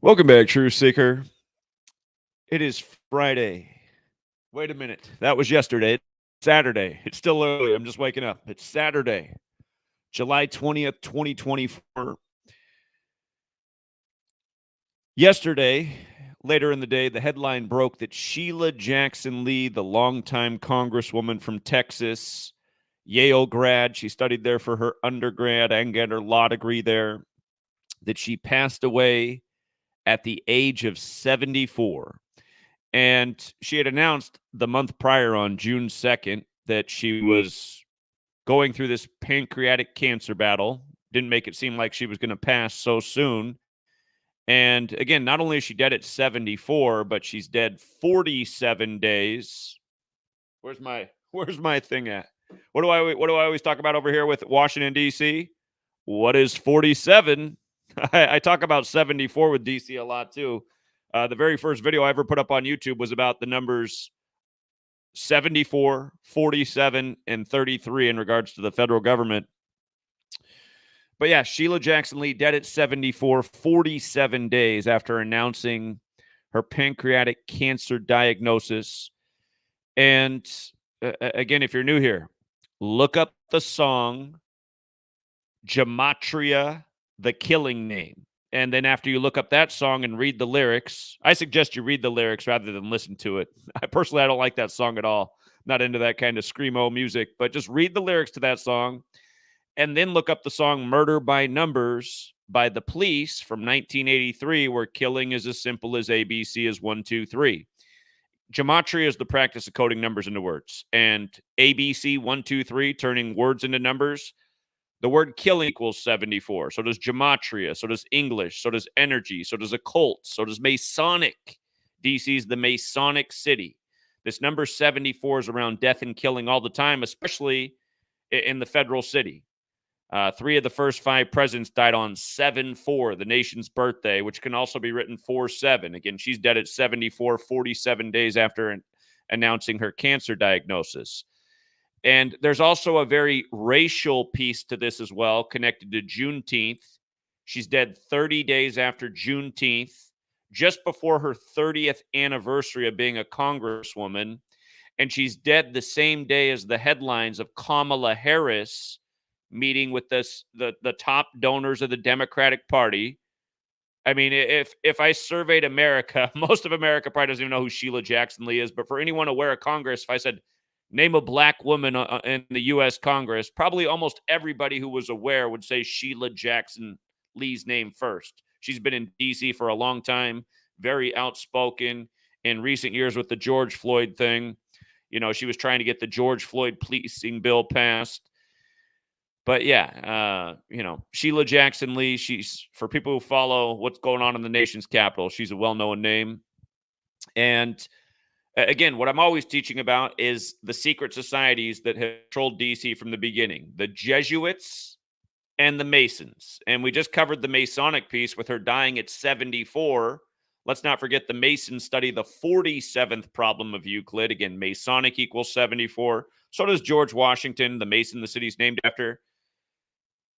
Welcome back, Truth Seeker. It is Friday. Wait a minute. That was yesterday. It's Saturday. It's still early. I'm just waking up. It's Saturday, July 20th, 2024. Yesterday, later in the day, the headline broke that Sheila Jackson Lee, the longtime congresswoman from Texas, Yale grad, she studied there for her undergrad and got her law degree there, that she passed away at the age of 74. And she had announced the month prior on June 2nd that she was going through this pancreatic cancer battle. Didn't make it seem like she was going to pass so soon. And again, not only is she dead at 74, but she's dead 47 days. Where's my thing at? What do I always talk about over here with Washington D.C.? What is 47? I talk about 74 with DC a lot too. The very first video I ever put up on YouTube was about the numbers 74, 47, and 33 in regards to the federal government. But yeah, Sheila Jackson Lee dead at 74, 47 days after announcing her pancreatic cancer diagnosis. And again, if you're new here, look up the song Gematria, the killing name. And then after you look up that song and read the lyrics, I suggest you read the lyrics rather than listen to it. I don't like that song at all. Not into that kind of screamo music, but just read the lyrics to that song and then look up the song Murder by Numbers by The Police from 1983, where killing is as simple as ABC is 1, 2, 3. Gematria is the practice of coding numbers into words, and ABC 1, 2, 3, turning words into numbers. The word killing equals 74. So does gematria. So does English. So does energy. So does occult. So does Masonic. DC is the Masonic city. This number 74 is around death and killing all the time, especially in the federal city. 3 of the first 5 presidents died on 7/4, the nation's birthday, which can also be written 4/7. Again, she's dead at 74, 47 days after announcing her cancer diagnosis. And there's also a very racial piece to this as well, connected to Juneteenth. She's dead 30 days after Juneteenth, just before her 30th anniversary of being a congresswoman. And she's dead the same day as the headlines of Kamala Harris meeting with the top donors of the Democratic Party. I mean, if I surveyed America, most of America probably doesn't even know who Sheila Jackson Lee is. But for anyone aware of Congress, if I said, name a black woman in the U.S. Congress, probably almost everybody who was aware would say Sheila Jackson Lee's name first. She's been in D.C. for a long time, very outspoken. In recent years with the George Floyd thing, she was trying to get the George Floyd policing bill passed. But yeah, Sheila Jackson Lee, she's, for people who follow what's going on in the nation's capital, she's a well-known name. And again, what I'm always teaching about is the secret societies that have controlled DC from the beginning, the Jesuits and the Masons. And we just covered the Masonic piece with her dying at 74. Let's not forget the Masons study the 47th problem of Euclid. Again, Masonic equals 74. So does George Washington, the Mason the city's named after.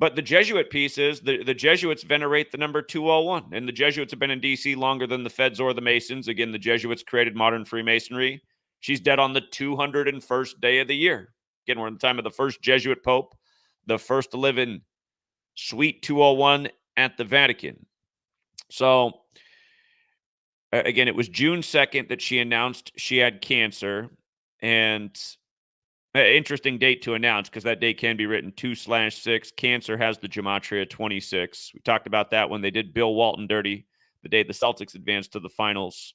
But the Jesuit piece is the Jesuits venerate the number 201, and the Jesuits have been in D.C. longer than the Feds or the Masons. Again, the Jesuits created modern Freemasonry. She's dead on the 201st day of the year. Again, we're in the time of the first Jesuit Pope, the first to live in Suite 201 at the Vatican. So, again, it was June 2nd that she announced she had cancer, and interesting date to announce because that date can be written 2/6. Cancer has the Gematria 26. We talked about that when they did Bill Walton dirty the day the Celtics advanced to the finals.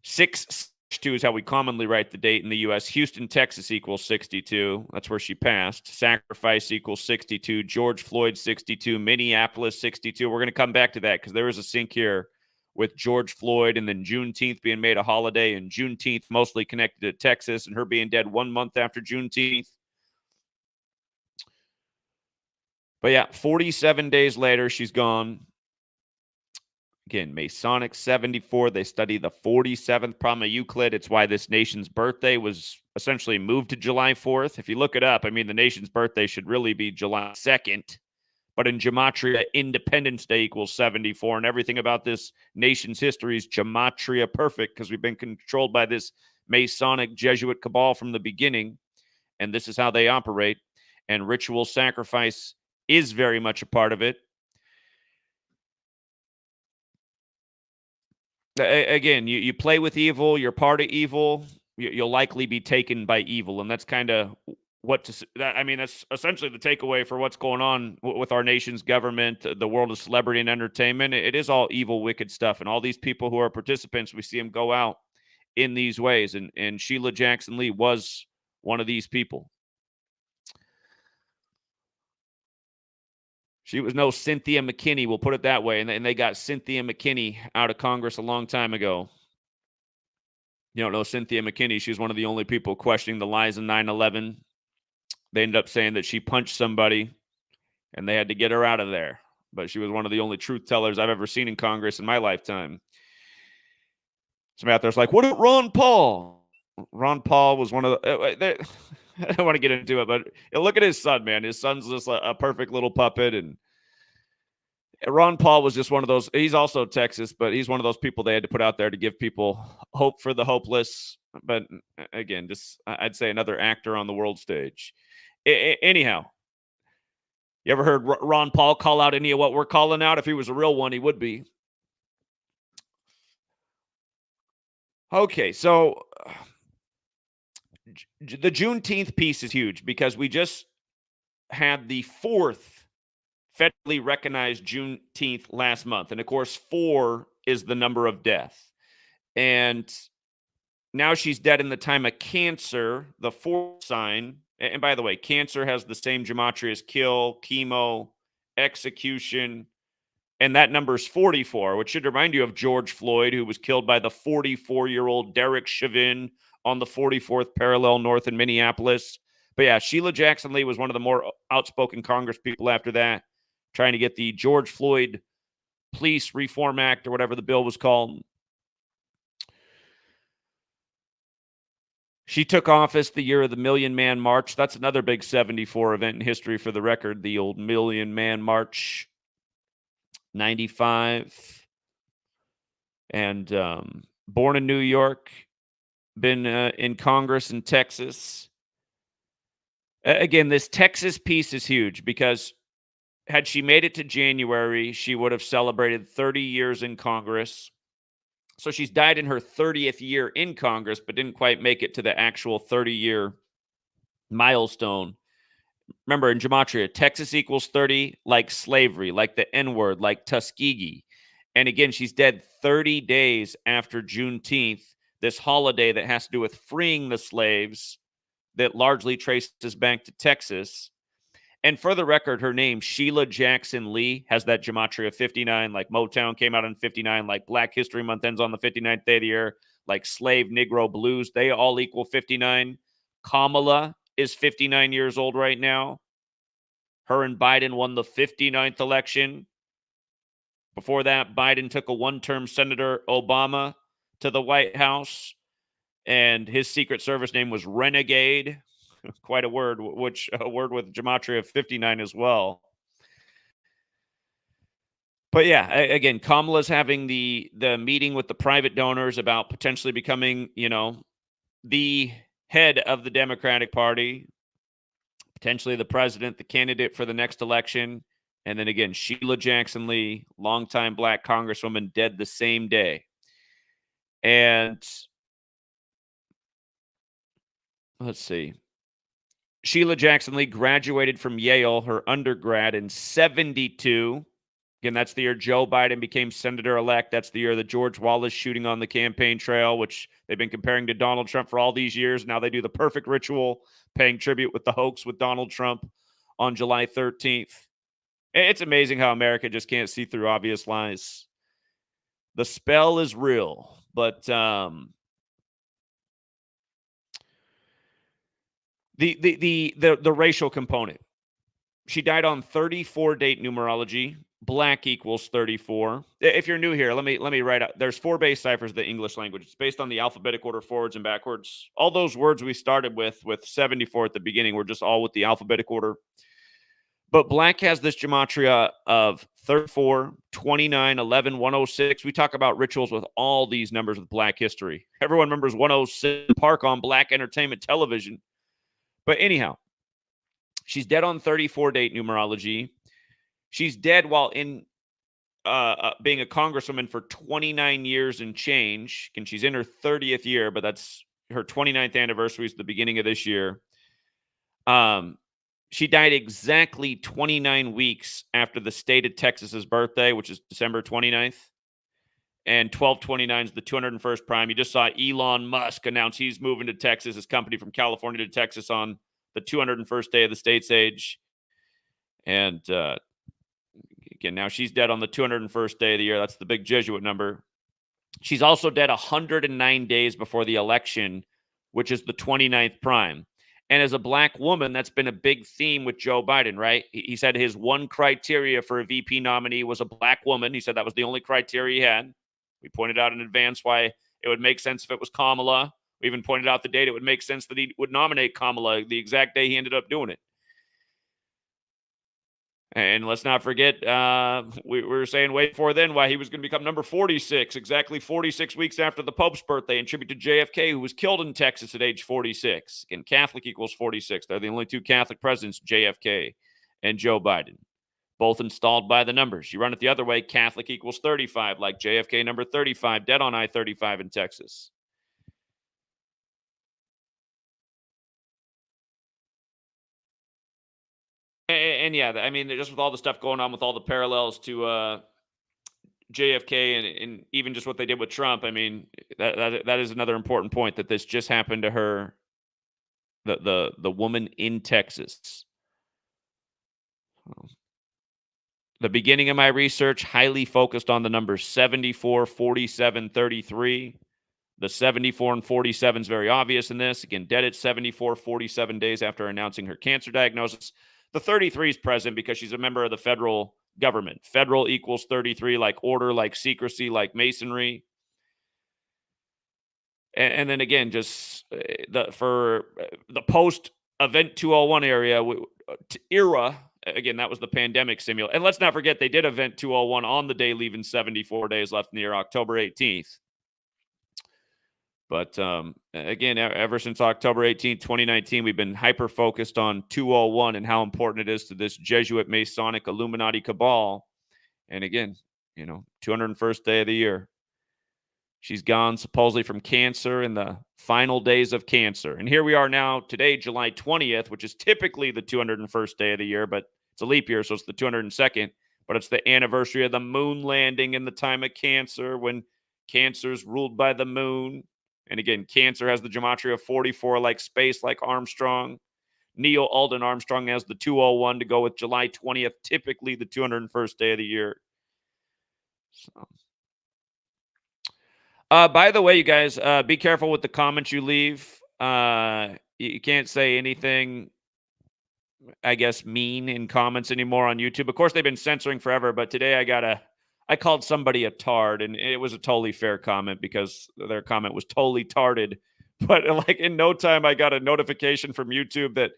6/2 is how we commonly write the date in the U.S. Houston, Texas equals 62. That's where she passed. Sacrifice equals 62. George Floyd 62. Minneapolis 62. We're going to come back to that because there is a sync here with George Floyd and then Juneteenth being made a holiday, and Juneteenth mostly connected to Texas and her being dead 1 month after Juneteenth. But yeah, 47 days later, she's gone. Again, Masonic 74. They study the 47th problem of Euclid. It's why this nation's birthday was essentially moved to July 4th. If you look it up, I mean, the nation's birthday should really be July 2nd. But in Gematria, Independence Day equals 74, and everything about this nation's history is Gematria perfect because we've been controlled by this Masonic Jesuit cabal from the beginning, and this is how they operate. And ritual sacrifice is very much a part of it. Again, you play with evil, you're part of evil, you'll likely be taken by evil, and that's kind of what to. I mean, that's essentially the takeaway for what's going on with our nation's government, the world of celebrity and entertainment. It is all evil, wicked stuff, and all these people who are participants, we see them go out in these ways, and Sheila Jackson Lee was one of these people. She was no Cynthia McKinney, we'll put it that way, and they got Cynthia McKinney out of Congress a long time ago. You don't know Cynthia McKinney. She was one of the only people questioning the lies in 9/11. They ended up saying that she punched somebody, and they had to get her out of there. But she was one of the only truth tellers I've ever seen in Congress in my lifetime. Somebody out there's like, what about Ron Paul? Ron Paul was one of the... I don't want to get into it, but look at his son, man. His son's just a perfect little puppet, and Ron Paul was just one of those. He's also Texas, but he's one of those people they had to put out there to give people hope for the hopeless. But again, just I'd say another actor on the world stage. Anyhow, you ever heard Ron Paul call out any of what we're calling out? If he was a real one, he would be. Okay, so the Juneteenth piece is huge because we just had the 4th federally recognized Juneteenth last month. And of course, 4 is the number of death. And now she's dead in the time of Cancer, the 4th sign. And by the way, Cancer has the same gematria as kill, chemo, execution. And that number is 44, which should remind you of George Floyd, who was killed by the 44-year-old Derek Chauvin on the 44th parallel north in Minneapolis. But yeah, Sheila Jackson Lee was one of the more outspoken Congress people after that, trying to get the George Floyd Police Reform Act or whatever the bill was called. She took office the year of the Million Man March. That's another big 74 event in history for the record, the old Million Man March, 95. And born in New York, been in Congress in Texas. Again, this Texas piece is huge because had she made it to January, she would have celebrated 30 years in Congress. So she's died in her 30th year in Congress, but didn't quite make it to the actual 30-year milestone. Remember, in Gematria, Texas equals 30, like slavery, like the N-word, like Tuskegee. And again, she's dead 30 days after Juneteenth, this holiday that has to do with freeing the slaves that largely traces back to Texas. And for the record, her name, Sheila Jackson Lee, has that Gematria 59, like Motown came out in 59, like Black History Month ends on the 59th day of the year, like Slave Negro Blues, they all equal 59. Kamala is 59 years old right now. Her and Biden won the 59th election. Before that, Biden took a one-term Senator Obama to the White House, and his Secret Service name was Renegade. Quite a word, which a word with Gematria 59 as well. But yeah, again, Kamala's having the meeting with the private donors about potentially becoming, the head of the Democratic Party, potentially the president, the candidate for the next election. And then again, Sheila Jackson Lee, longtime Black congresswoman, dead the same day. And let's see. Sheila Jackson Lee graduated from Yale, her undergrad, in 72. Again, that's the year Joe Biden became senator-elect. That's the year the George Wallace shooting on the campaign trail, which they've been comparing to Donald Trump for all these years. Now they do the perfect ritual, paying tribute with the hoax with Donald Trump on July 13th. It's amazing how America just can't see through obvious lies. The spell is real, but the racial component. She died on 34 date numerology. Black equals 34. If you're new here, let me write out. There's 4 base ciphers of the English language. It's based on the alphabetic order forwards and backwards. All those words we started with 74 at the beginning were just all with the alphabetic order. But black has this gematria of 34, 29, 11, 106. We talk about rituals with all these numbers with black history. Everyone remembers 106 Park on Black Entertainment Television. But anyhow, she's dead on 34 date numerology. She's dead while in being a congresswoman for 29 years and change. And she's in her 30th year, but that's her 29th anniversary is the beginning of this year. She died exactly 29 weeks after the state of Texas's birthday, which is December 29th. And 1229 is the 201st prime. You just saw Elon Musk announce he's moving to Texas, his company from California to Texas on the 201st day of the state's age. And again, now she's dead on the 201st day of the year. That's the big Jesuit number. She's also dead 109 days before the election, which is the 29th prime. And as a black woman, that's been a big theme with Joe Biden, right? He said his one criteria for a VP nominee was a black woman. He said that was the only criteria he had. We pointed out in advance why it would make sense if it was Kamala. We even pointed out the date it would make sense that he would nominate Kamala the exact day he ended up doing it. And let's not forget, we were saying way before then why he was going to become number 46, exactly 46 weeks after the Pope's birthday, in tribute to JFK, who was killed in Texas at age 46. Again, Catholic equals 46. They're the only two Catholic presidents, JFK and Joe Biden, both installed by the numbers. You run it the other way, Catholic equals 35, like JFK number 35, dead on I-35 in Texas. And yeah, I mean, just with all the stuff going on, with all the parallels to JFK and even just what they did with Trump, I mean, that is another important point, that this just happened to her, the woman in Texas. The beginning of my research highly focused on the numbers 74, 47, 33. The 74 and 47 is very obvious in this. Again, dead at 74, 47 days after announcing her cancer diagnosis. The 33 is present because she's a member of the federal government. Federal equals 33, like order, like secrecy, like masonry. And then again, just for the post-event 201 era, again, that was the pandemic simulation. And let's not forget, they did event 201 on the day leaving 74 days left in the year, October 18th. But again, ever since October 18th, 2019, we've been hyper-focused on 201 and how important it is to this Jesuit Masonic Illuminati cabal. And again, 201st day of the year. She's gone supposedly from cancer in the final days of cancer. And here we are now, today, July 20th, which is typically the 201st day of the year, but it's a leap year, so it's the 202nd. But it's the anniversary of the moon landing in the time of Cancer, when Cancer's ruled by the moon. And again, Cancer has the gematria of 44, like space, like Armstrong. Neil Alden Armstrong has the 201 to go with July 20th, typically the 201st day of the year. So, by the way, you guys, be careful with the comments you leave. You can't say anything, I guess, mean in comments anymore on YouTube. Of course, they've been censoring forever, but today I called somebody a tard, and it was a totally fair comment because their comment was totally tarded. But like in no time, I got a notification from YouTube that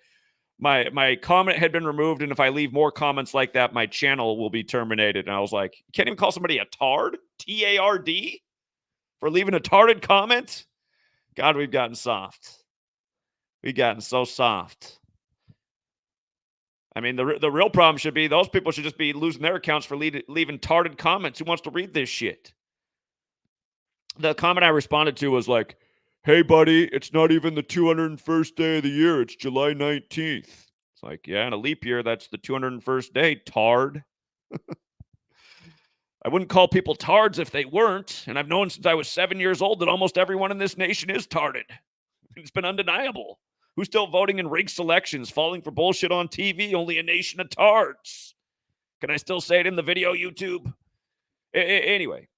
my comment had been removed, and if I leave more comments like that, my channel will be terminated. And I was like, you can't even call somebody a tard? T-A-R-D? For leaving a tarded comment? God, we've gotten soft. We've gotten so soft. I mean, the real problem should be those people should just be losing their accounts for leaving tarded comments. Who wants to read this shit? The comment I responded to was like, hey, buddy, it's not even the 201st day of the year. It's July 19th. It's like, yeah, in a leap year, that's the 201st day, tard. I wouldn't call people tards if they weren't. And I've known since I was 7 years old that almost everyone in this nation is tarded. It's been undeniable. Who's still voting in rigged selections, falling for bullshit on TV? Only a nation of tards. Can I still say it in the video, YouTube? Anyway.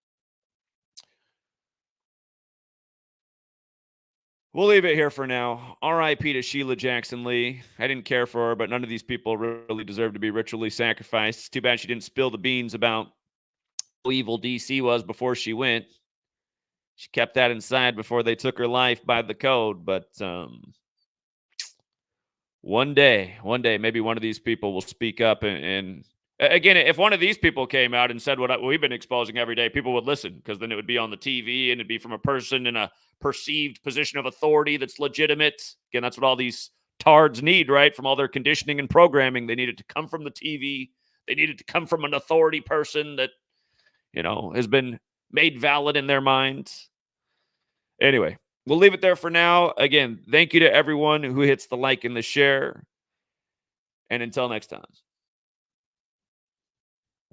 We'll leave it here for now. R.I.P. to Sheila Jackson Lee. I didn't care for her, but none of these people really deserve to be ritually sacrificed. It's too bad she didn't spill the beans about how evil DC was before she went. She kept that inside before they took her life by the code, but one day, maybe one of these people will speak up. And again, if one of these people came out and said what we've been exposing every day, people would listen, because then it would be on the TV and it'd be from a person in a perceived position of authority that's legitimate. Again, that's what all these tards need, right? From all their conditioning and programming, they need it to come from the TV. They need it to come from an authority person that, has been made valid in their minds. Anyway, we'll leave it there for now. Again, thank you to everyone who hits the like and the share. And until next time.